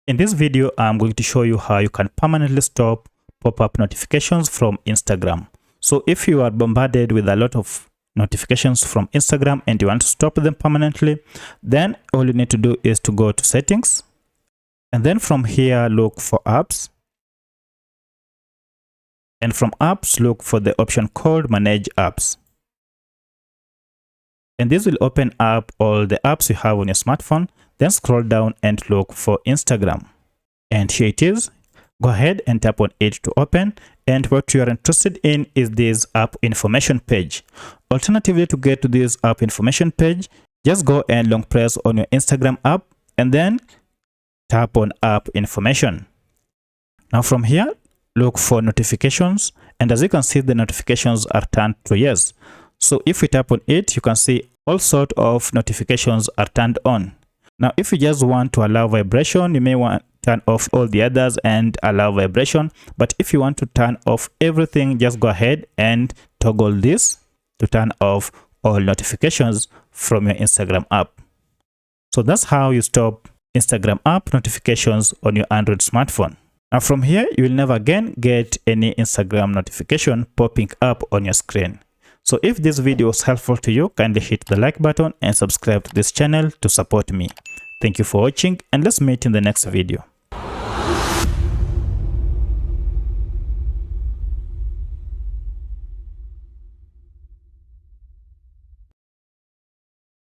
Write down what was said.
In this video, I'm going to show you how you can permanently stop pop-up notifications from Instagram. So if you are bombarded with a lot of notifications from Instagram and you want to stop them permanently, then all you need to do is to go to settings, and then from here look for apps, and from apps look for the option called manage apps. And this will open up all the apps you have on your smartphone. Then scroll down and look for Instagram. And here it is. Go ahead and tap on it to open. And what you are interested in is this app information page. Alternatively, to get to this app information page, just go and long press on your Instagram app and then tap on app information. Now from here, look for notifications. And as you can see, the notifications are turned to yes. So if we tap on it, you can see all sort of notifications are turned on. Now, if you just want to allow vibration, you may want to turn off all the others and allow vibration. But if you want to turn off everything, just go ahead and toggle this to turn off all notifications from your Instagram app. So that's how you stop Instagram app notifications on your Android smartphone. Now from here, you will never again get any Instagram notification popping up on your screen. So if this video was helpful to you, kindly hit the like button and subscribe to this channel to support me. Thank you for watching, and let's meet in the next video.